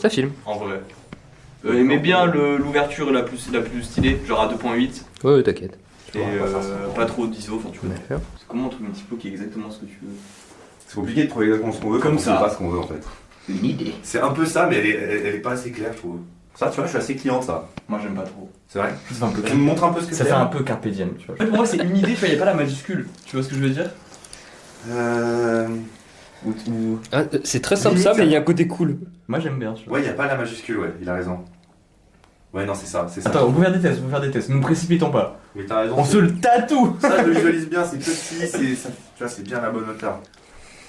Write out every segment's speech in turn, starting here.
Ça filme. En vrai. Aimez bien l'ouverture la plus stylée, genre à 2.8. Ouais, t'inquiète. Et pas trop d'ISO, enfin tu vois. D'accord. C'est comment un truc multipo qui est exactement ce que tu veux? C'est compliqué de trouver exactement ce qu'on veut Comme quand on ça. sait pas ce qu'on veut en fait. Une idée. C'est un peu ça, mais elle est pas assez claire, je trouve. Ça, tu vois, je suis assez client de ça. Moi j'aime pas trop. C'est vrai. Ça fait un peu Tu me montres un peu ce que Ça c'est. fait un peu carpe diem, tu vois. Pour moi c'est une idée, tu vois, y a pas la majuscule. Tu vois ce que je veux dire? Ou... Ah, c'est très simple Limite, ça, mais ça- il y a un côté cool. Moi j'aime bien, tu vois. Ouais, y a pas la majuscule, ouais, il a raison. Ouais, non, c'est ça, c'est ça. Attends, on peut faire des tests, ne nous précipitons pas. Oui, t'as raison. On se le tatoue. Ça, je le visualise bien, c'est petit, ça, tu vois, c'est bien à la bonne hauteur.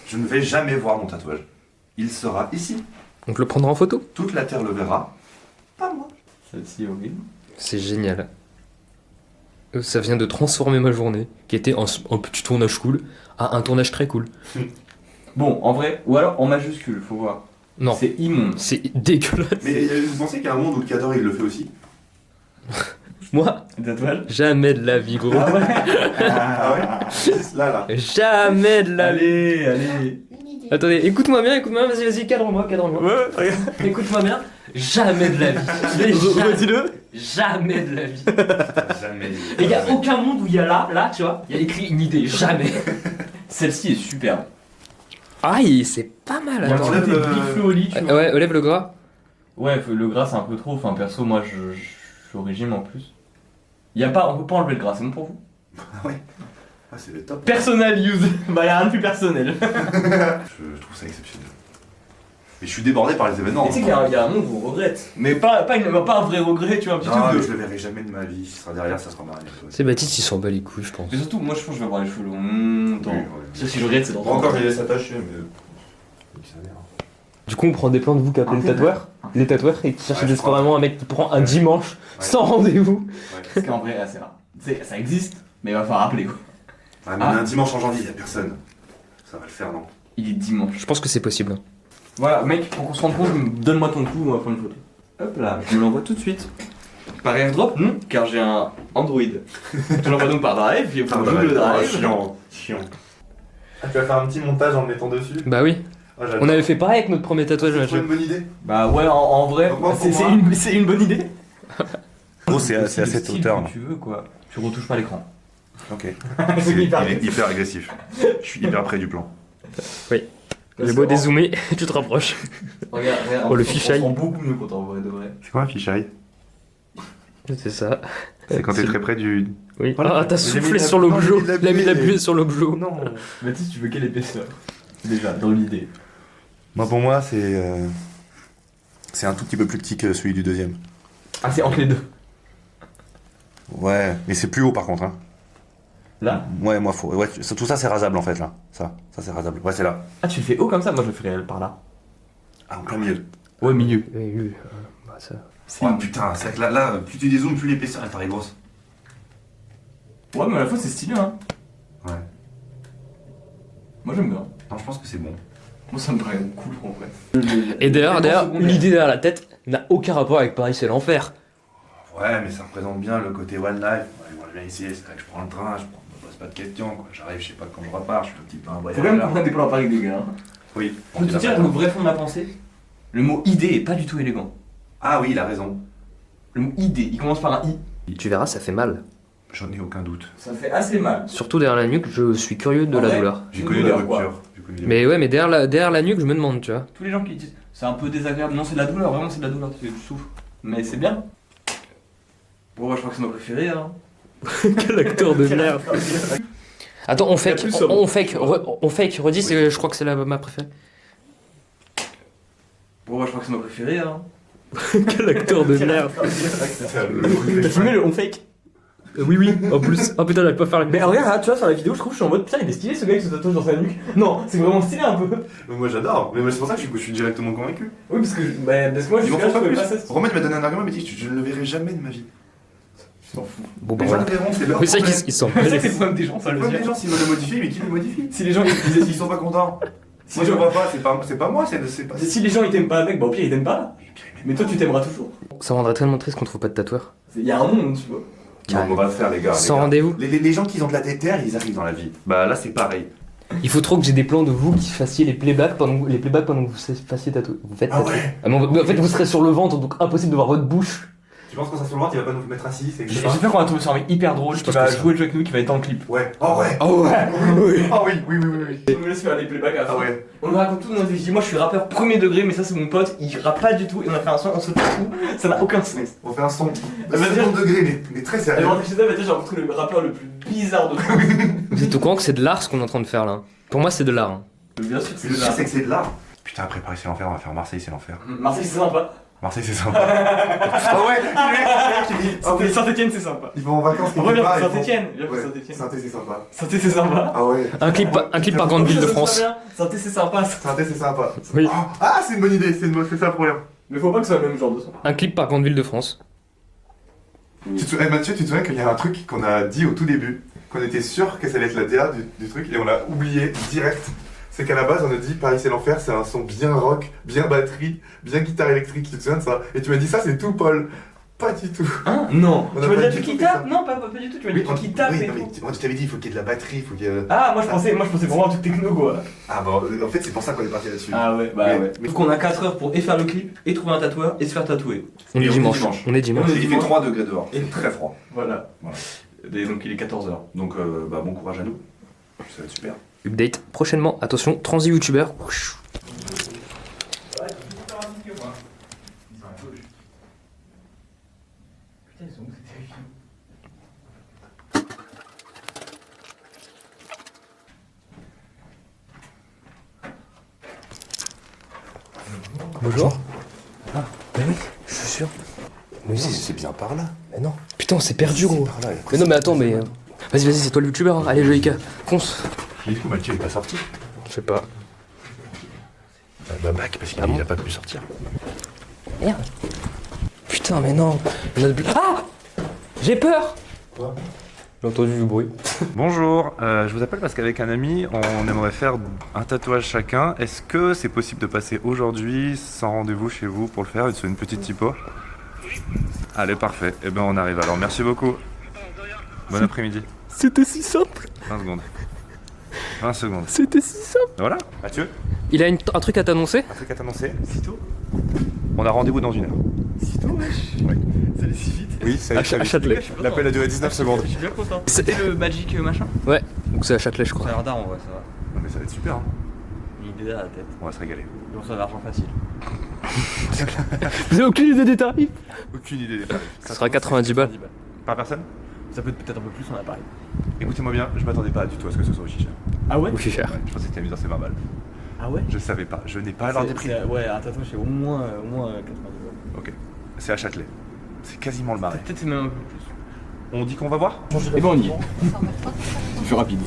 Je ne vais jamais voir mon tatouage. Il sera ici. On te le prendra en photo. Toute la terre le verra. Pas moi. Celle-ci est horrible. C'est génial. Ça vient de transformer ma journée, qui était un petit tournage cool, à un tournage très cool. Bon, en vrai, ou alors en majuscule, faut voir. Non, C'est immonde. c'est dégueulasse. Mais vous pensez qu'il y a un monde où le cadre il le fait aussi? Moi, Le tatouage? jamais de la vie, gros. Ah ouais. Ah ouais? Là. Jamais de la vie. Allez. Attendez, écoute-moi bien, vas-y, cadre-moi. Ouais, regarde. Écoute-moi bien, jamais de la vie. Redis-le. Jamais de la vie. Jamais. Et y a aucun monde où il y a là, tu vois, il y a écrit une idée, jamais. Celle-ci est superbe. Aïe, c'est pas mal, Il y a un attends. petit côté bifle au lit, tu vois. Ouais, lève le gras. Ouais, le gras c'est un peu trop. Enfin, perso, moi je suis au régime en plus. On peut pas enlever le gras, c'est bon pour vous? Ah ouais. Ah, c'est le top. Personal use. Bah, y'a rien de plus personnel. Je trouve ça exceptionnel. Mais je suis débordé par les événements. Et tu sais qu'il y a un monde où on regrette. Mais pas un vrai regret, tu vois, un petit Non, truc mais de. je le verrai jamais de ma vie. Ce sera derrière, ça sera marié. C'est Baptiste, il s'en bat les couilles, je pense. Mais surtout, moi je pense que je vais avoir les cheveux longtemps. Oui, ouais. Ça, si je regrette, c'est dans Bon, encore, je les laisse attacher, mais. Ça a l'air. Du coup, on prend des plans de vous qui appelez les tatoueurs. Les tatoueurs, et qui cherchent Ouais, je désespérément un mec qui prend un dimanche, Ouais. sans rendez-vous. Parce qu'en vrai, c'est rare. Ça existe, mais il va falloir rappeler quoi. Ah, mais un dimanche en janvier, y'a personne. Ça va le faire, non? Il est dimanche. Je pense que c'est possible. Voilà, mec, pour qu'on se rende compte, donne-moi ton cou, on va prendre une photo. Hop là, je me l'envoie tout de suite. Par airdrop, non, car j'ai un Android. Je l'envoie donc par Drive, il faut que le Drive. Chiant. Ah, tu vas faire un petit montage en le mettant dessus? Bah oui. Ah, j'adore. On avait fait pareil avec notre premier tatouage. C'est machin. une bonne idée. Bah ouais, en vrai, Donc moi, pour c'est moi- c'est une bonne idée. Gros, c'est à Le cette style hauteur. que tu veux quoi. Tu retouches pas l'écran. Ok. C'est Il hyper est hyper agressif. Je suis hyper près du plan. J'ai beau dézoomer, tu te rapproches. Regarde, Oh, le fisheye. On se rend beaucoup mieux quand on voit de vrai. C'est quoi un fisheye? C'est ça. C'est quand t'es très près du. Oui. Voilà. Ah, t'as J'ai mis soufflé la- sur non, l'objet. j'ai mis de la Il a mis la buée. buée sur l'objet. Non. Baptiste, tu veux quelle épaisseur? Déjà, dans l'idée. Moi, pour moi, c'est un tout petit peu plus petit que celui du deuxième. Ah, c'est entre les deux. Ouais, mais c'est plus haut par contre. Hein. Là? Ouais, moi, faut. Ouais, tout ça, c'est rasable en fait là. Ça c'est rasable. Ouais, c'est là. Ah, tu le fais haut comme ça? Moi, je le ferais par là. Ah, en plein milieu. Ouais, milieu. Oui, oui. Bah, ça. C'est Ouais, putain, c'est vrai que là, plus tu dézoomes, plus l'épaisseur elle paraît grosse. Ouais, mais à la fois, c'est stylé, hein. Ouais. Moi, j'aime bien. Non, je pense que c'est bon. Moi, ça me paraît cool en vrai. Et d'ailleurs, une idée derrière la tête n'a aucun rapport avec Paris, c'est l'enfer. Ouais, mais ça représente bien le côté one life. Ouais, moi, je viens ici, c'est vrai que je prends le train, je me pose pas de questions, quoi. J'arrive, je sais pas quand je repars, je fais un petit peu un Faut voyage. quand même là. qu'on prenne des plans à Paris, des gars. Hein. Oui. Pour te dire le vrai fond de ma pensée, le mot idée est pas du tout élégant. Ah oui, il a raison. Le mot idée, il commence par un i. Tu verras, ça fait mal. J'en ai aucun doute. Ça fait assez mal. Surtout derrière la nuque, je suis curieux de En la vrai, douleur. J'ai Une connu des douleur, quoi. ruptures. J'ai connu des- Mais ouais, mais derrière la nuque, je me demande, tu vois. Tous les gens qui disent c'est un peu désagréable, non, c'est de la douleur, vraiment, c'est de la douleur, tu souffres. Mais c'est bien. Bon, moi, je crois que c'est ma préférée, hein. Quel acteur de merde. Attends, on fake, Il y a plus sobre. on fake, redis, je crois que c'est ma préférée. Bon, moi, je crois que c'est ma préférée, hein. Quel acteur de merde. T'as filmé le on fake? Oui, en plus. Oh putain, j'arrive pas à faire la Mais regarde, là, tu vois, sur la vidéo, je trouve, je suis en mode putain, il est stylé ce gars qui se tatouage dans sa nuque. Non, c'est vraiment stylé un peu. Mais moi j'adore, mais moi, c'est pour ça que je suis directement convaincu. Oui, parce que moi, Ils m'en font pas plus. ça. Romain il m'a donné un argument, il m'a dit je ne le verrai jamais de ma vie. Je m'en fous. Bon, bah Les gens voilà. le verront, c'est leur Oui, c'est problème. qu'ils s'en C'est ça que c'est le problème des gens, ça Le le problème dit. des gens, s'ils veulent le modifier, mais qui le modifie? Si les gens Ils sont pas contents. Si Moi les je gens- vois pas, c'est pas moi, c'est pas. si les gens ils t'aiment pas avec, bah au pire ils t'aiment pas. Mais toi tu t'aimeras toujours. Ça rendrait tellement triste qu'on trouve pas de tatoueur. Il y a un monde, tu vois. Non, on va le faire les gars. Sans rendez-vous. Les gens qui ont de la déterre, ils arrivent dans la vie. Bah là c'est pareil. Il faut trop que j'ai des plans de vous qui fassiez les playbacks pendant que vous fassiez tatouer. Vous faites tatouer. ouais. Ah, mais en fait, vous serez sur le ventre, donc impossible de voir votre bouche. Tu penses qu'on sera sur le ventre, il va pas nous mettre assis, c'est J'espère qu'on va trouver sur un mec hyper drôle qui pense va que ça. jouer le jeu avec nous, qui va être dans le clip. Ouais. Oh ouais. Oh ouais. Oui. Oh oui, oui, oui, oui. On nous laisse faire les playbacks à Ah ouais. On nous raconte tout dans nos vies. Moi je suis rappeur premier degré, mais ça c'est mon pote, il rappe pas du tout. Et on a fait un son, on se tatoue, ça n'a aucun sens. On fait un son de Vas-y. second degré, mais très Elle sérieux. est rentrée chez elle, elle m'a dit j'ai rencontré le rappeur le plus bizarre de tous. Vous êtes au courant que c'est de l'art ce qu'on est en train de faire là? Pour moi, c'est de l'art. Hein. Bien sûr que Le pire, c'est que c'est de l'art. Putain, après Paris c'est l'enfer, on va faire Marseille c'est l'enfer. Marseille c'est sympa. Marseille c'est sympa. Ah ouais. Saint-Etienne c'est sympa. Ils vont en vacances On revient pas, pour ils vont- Saint-Etienne. Ouais, Saint-Etienne. Saint-Étienne c'est sympa. Saint-Etienne c'est sympa. Ah ouais. Un clip par grande ville de France. Saint-Etienne c'est sympa. Saint-Étienne c'est sympa. Oui. Oh, ah c'est une bonne idée, c'est ça le problème. Mais faut pas que ce soit le même genre de son. Un clip par grande ville de France. Mathieu, tu te souviens qu'il y a un truc qu'on a dit au tout début, qu'on était sûr que ça allait être la DA du truc et on l'a oublié direct. C'est qu'à la base on a dit Paris c'est l'enfer, c'est un son bien rock, bien batterie, bien guitare électrique, tu te souviens de ça? Et tu m'as dit ça c'est tout Paul. Pas du tout. Hein? Non. On Tu a m'as pas dit un du truc tout qui fait ça. tape? Non, pas du tout. Tu m'as dit un truc qui tape oui, et non, mais tout. moi je t'avais dit il faut qu'il y ait de la batterie, il faut qu'il y ait... Ah, moi je pensais vraiment un truc techno quoi. Ah bah en fait c'est pour ça qu'on est parti là-dessus. Ah ouais, bah Mais- ouais. Donc on a 4 heures pour et faire le clip, et trouver un tatoueur, et se faire tatouer. On est Et dimanche. On est dimanche. On est Il fait dimanche. 3 degrés dehors, Et- c'est très froid. Voilà. Voilà. Et donc il est 14h. Donc bah, bon courage à nous, ça va être super. Update prochainement. Attention, transi youtubeur. Putain, ils sont où ces terrifiants? Bonjour. Ah, mais oui, je suis sûr. Mais oui, C'est bien par là. mais non. Putain, on s'est perdu gros. Par là. Mais non, mais attends, mais. Vas-y, c'est toi le youtubeur. Hein. Allez, Joïka, fonce. Mais du coup Mathieu il est pas sorti. Je sais pas. Bah back parce qu'il Ah bon a pas pu sortir. Merde. Putain, mais non. Ah! J'ai peur! Quoi? J'ai entendu du bruit. Bonjour, je vous appelle parce qu'avec un ami, on aimerait faire un tatouage chacun. Est-ce que c'est possible de passer aujourd'hui sans rendez-vous chez vous pour le faire et de se faire une petite typo? Allez, parfait. Eh ben on arrive alors. Merci beaucoup. Bon après-midi. C'était si simple. 20 secondes. 20 secondes. C'était si simple. Voilà, Mathieu, Il a un truc à t'annoncer? un truc à t'annoncer. Sitôt. On a rendez-vous dans 1 heure. Sitôt, wesh. Ouais. Ça allait si vite. Oui, ça À Châtelet. L'appel a duré 19 secondes. Je suis bien content. C'est- C'était le Magic machin? Ouais, donc c'est à Châtelet, je Ça a crois. l'air d'art en vrai, ça va. Non mais ça va être super, hein. Une idée à la tête. On va se régaler. Et on reçoit de l'argent facile. Vous avez aucune idée des tarifs? Aucune idée des tarifs. Ça sera 90 balles. 10 balles. Par personne? Ça peut être peut-être un peu plus, on a parlé. Écoutez-moi bien, je m'attendais pas du tout à ce que ce soit aussi cher. Ah ouais? Oui, cher. Ouais, je pensais que t'avais mis dans ces 20 balles. Ah ouais? Je savais pas, je n'ai pas l'ordre des prix. Ouais, un tatouage c'est au moins 90 balles. Ok, c'est à Châtelet. C'est quasiment le marais. Peut-être c'est même un peu plus. On dit qu'on va voir? Et ben on y est. C'est plus rapide.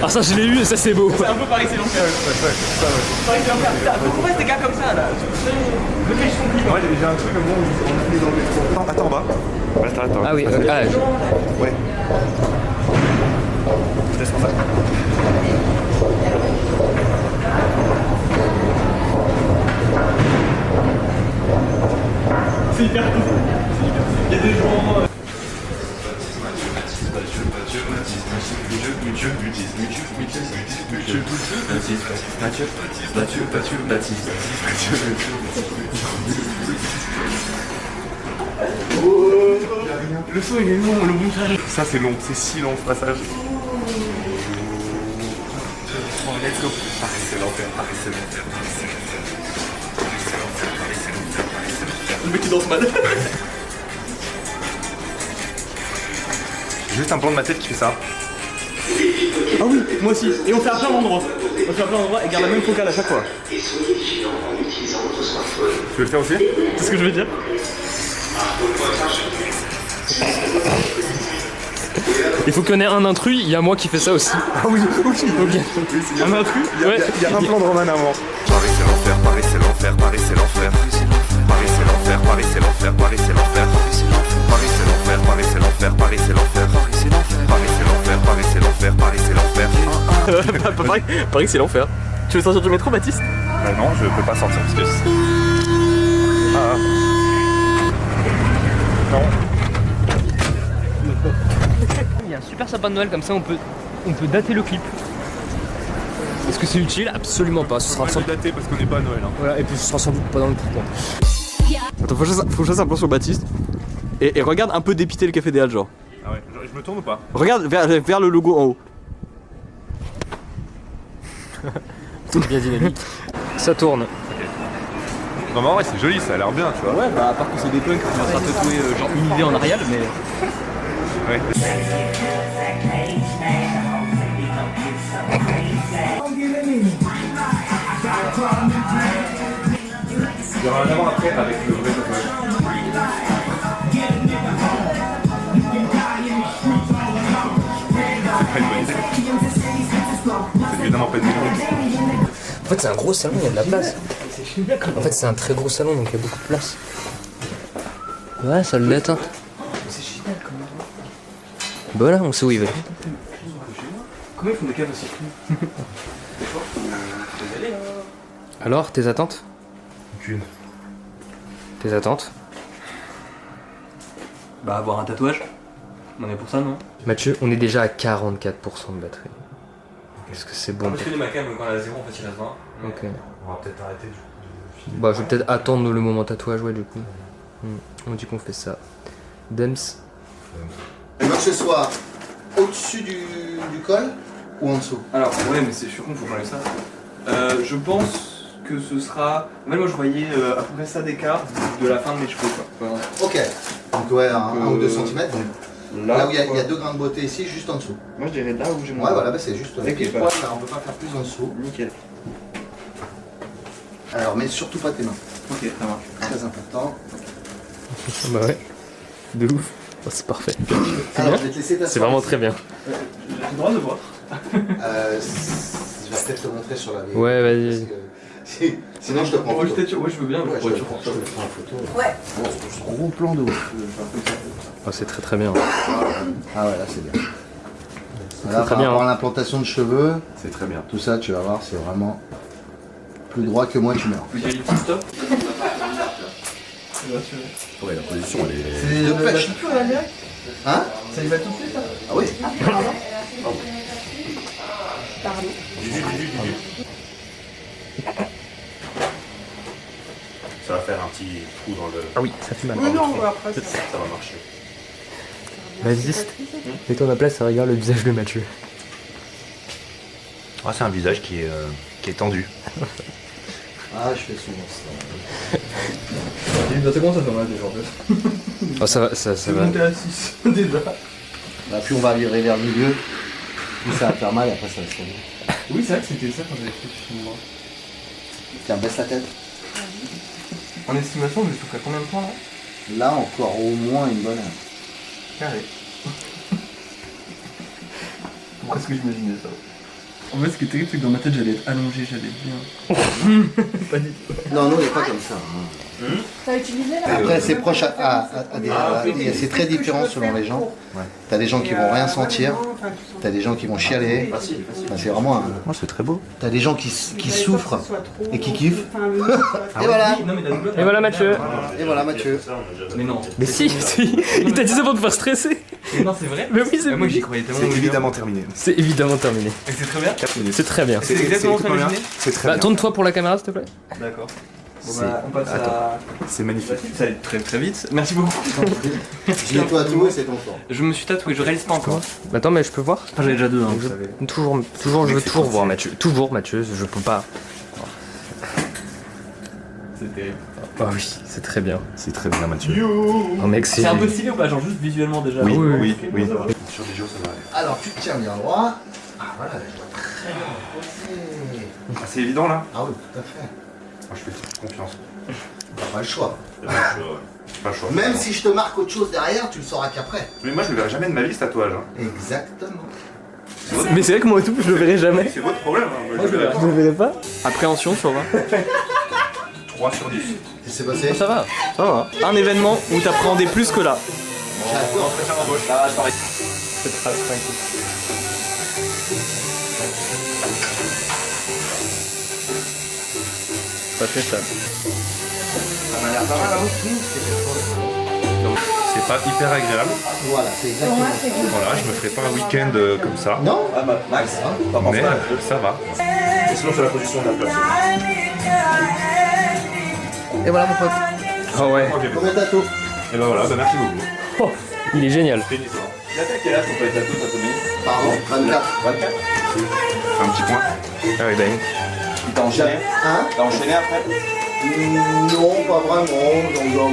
Ah, ça, je l'ai eu et ça, c'est beau. C'est un peu Paris c'est l'enfer. Paris c'est l'enfer. Putain, pourquoi c'est des gars comme ça là? Le mec ils sont plus. Ouais, j'ai un truc au moment où on est dans le métro. Attends, en bas. Attends. Ah oui, Ouais. Descends ça. C'est hyper cool. Il y a des gens. Le son il est long, le montage. Ça c'est long, c'est si long ce passage. Let's go. Paris c'est l'enfer, Paris c'est l'enfer. Le mec qui danse mal. Juste un plan de ma tête qui fait ça. Ah oui, moi aussi. Et on fait à plein d'endroits. On fait à plein d'endroits et garde la même focale à chaque fois. Tu veux le faire aussi? C'est ce que je veux dire. Il faut qu'on ait un intrus, il y a moi qui fais ça aussi. Ah oui, ok. Il y en a un truc. Ouais. Il y a un plan de Roman avant. Paris c'est l'enfer, Paris c'est l'enfer, Paris c'est l'enfer. Paris c'est l'enfer, Paris c'est l'enfer, Paris c'est l'enfer. Paris c'est l'enfer, Paris c'est l'enfer, Paris c'est l'enfer. Paris c'est l'enfer, Paris c'est l'enfer, Paris c'est l'enfer. Paris c'est l'enfer. Tu veux sortir du métro, Baptiste? Bah non, je peux pas sortir parce que... Ah. Non. y a un super sapin de Noël comme ça, on peut dater le clip. Est-ce que c'est utile? Absolument pas. Ce sera sans... daté parce qu'on n'est pas à Noël. Hein. Voilà, et puis ce sera sans doute pas dans le clip. Attends, faut que je fasse un plan sur Baptiste. Et regarde un peu dépiter le café des Halles, genre. Ah ouais, je me tourne ou pas? Regarde vers le logo en haut. C'est bien dynamique. Ça tourne. Non mais en vrai c'est joli, ça a l'air bien, tu vois. Ouais, bah à part que c'est des punks qui vont se faire tatouer genre une idée en Arial, mais. Ouais. Il y aura un avant après avec le vrai tatouage. C'est pas une bonne idée. C'est évidemment pas une bonne idée. En fait, c'est un gros salon, il y a de la place. En fait, c'est un très gros salon, donc il y a beaucoup de place. Ouais, ça le déteint. Bah là, on sait où il va. Comment ils font des caves aussi? Alors, tes attentes? Aucune. Tes attentes? Bah avoir un tatouage. On est pour ça, non? Mathieu, on est déjà à 44% de batterie. Est-ce que c'est bon? Parce que les Macames, quand on est à 0, en fait, il reste 20. Ok. On va peut-être arrêter du coup de filmer. Bah, je vais peut-être attendre le moment tatouage, ouais, du coup. On dit qu'on fait ça. Dems? Tu veux que ce soit au-dessus du col ou en dessous? Alors, ouais, mais je suis con, faut parler ça. Je pense que ce sera. En fait, moi, je voyais à peu près ça d'écart de la fin de mes cheveux, quoi. Voilà. Ok. Donc ouais, un ou deux centimètres. Là où il y a voilà. 2 grains de beauté ici, juste en dessous. Moi, je dirais là où j'ai mon. Ouais, voilà, bah c'est juste. Ok, pile voilà. poil, là, on peut pas faire plus en dessous. Nickel. Alors, mets surtout pas tes mains. Ok, ça marche. Très important. Bah ouais. De ouf. Oh, c'est parfait. Alors, je vais te laisser t'asseoir. C'est vraiment très bien. J'ai le droit de voir. Je vais peut-être te montrer sur la vidéo. Ouais, vas-y, vas-y. Sinon, je te prends en Ouais, photo. je veux bien. Ouais, je Ouais, te tu prends prends. en photo. Ouais. Bon, gros plan de ouf. Oh, c'est très très bien. Ah ouais, là c'est bien. C'est Là, très par bien. rapport à l'implantation de cheveux, C'est très bien. tout ça, tu vas voir, c'est vraiment plus droit que moi, tu meurs. Vous avez une petite stop? Ouais, la position elle est. C'est de pêche. Hein? Ça y va tout de suite là? Ah oui. Ça va faire un petit trou dans le. Ah oui, ça fait mal. Ça va marcher. Vas-y, mets-toi à ma place et regarde le visage de Mathieu. Ah, c'est un visage qui est tendu. Ah, je fais souvent ça. Ça commence à faire mal déjà en fait. Oh, ça va, ça C'est va. monté à 6 déjà. Bah, plus on va virer vers le milieu, plus ça va faire mal et après ça va se remettre. Oui, c'est vrai que c'était ça quand j'avais fait ce film. Tiens, baisse la tête. En estimation, je souffre à combien de temps là? Là, encore au moins une bonne heure. Carré. Pourquoi est-ce que j'imaginais ça? En fait, ce qui est terrible, c'est que dans ma tête, j'allais être allongé, j'allais bien. Pas du tout. Non, nous, on n'est pas comme ça. hein. T'as utilisé là? Après, c'est proche c'est très différent selon les gens. T'as des gens qui vont rien sentir, t'as des gens qui vont chialer. Enfin, c'est vraiment un... Oh, c'est très beau. T'as des gens qui souffrent et qui kiffent. Et voilà. Non, mais la douleur. Et voilà Mathieu. Et voilà Mathieu. Mais non. Mais si, si. Il t'a dit ça pour te faire stresser. Mais non, c'est vrai. Mais oui, c'est Moi, j'y croyais tellement. C'est évidemment terminé. C'est évidemment terminé. Et c'est très bien. C'est très bien. C'est exactement ce que j'imaginais. C'est très Bah, bien. tourne-toi pour la caméra s'il te plaît. D'accord. Bon C'est- bah, on passe à. C'est magnifique. Ça allait très très vite. Merci beaucoup. Dis-toi à tout et c'est ton tour. Je me suis tatoué, je réalise pas encore. Attends, mais je peux voir? J'en ai déjà deux, hein, Je- vous savez. Toujours, je veux toujours voir Mathieu. Toujours Mathieu, je peux pas. C'est terrible. Ah oui, c'est très bien. C'est très bien, Mathieu. Oh mec, c'est. C'est un peu stylé ou pas? Genre juste visuellement déjà. Oui, oui, oui, Ok, oui. ça va. Sur des jours, ça va aller. Alors, tu te tiens bien droit. Ah voilà, je dois très bien poser. Ah, c'est évident là? Ah oui, tout à fait. Moi, je fais confiance. Pas le choix. Pas le choix. Même si je te marque autre chose derrière, tu le sauras qu'après. Mais moi, je le verrai jamais de ma vie, ce tatouage. Hein. Exactement. Mais c'est vrai que moi et tout, je le verrai jamais. C'est votre problème. Hein. Moi, je le verrai. Je le verrai pas. Appréhension, tu vois. 3 sur 10. Qu'est-ce qui s'est passé? Ça va, ça va. Un événement où t'appréhendais plus que là. J'adore. Cette phrase, tranquille. Pas très stable. Ça m'a l'air pas mal, hein? C'est c'est pas hyper agréable. Voilà, c'est exactement ça. Voilà, je me ferai pas un week-end comme ça. Non? Ah bah, Max, t'en penses Mais pas ça va. Et sinon, c'est la position de la place. Et voilà mon pote. Ah ouais. Bon tatou. Et ben voilà, merci beaucoup. Oh, il est génial. Il a fait quel âge ton tatou, ça Tommy Pardon, 24. 24. Un petit point. Ah oui, ben. Il t'a enchaîné Hein? T'as enchaîné après Non, pas vraiment.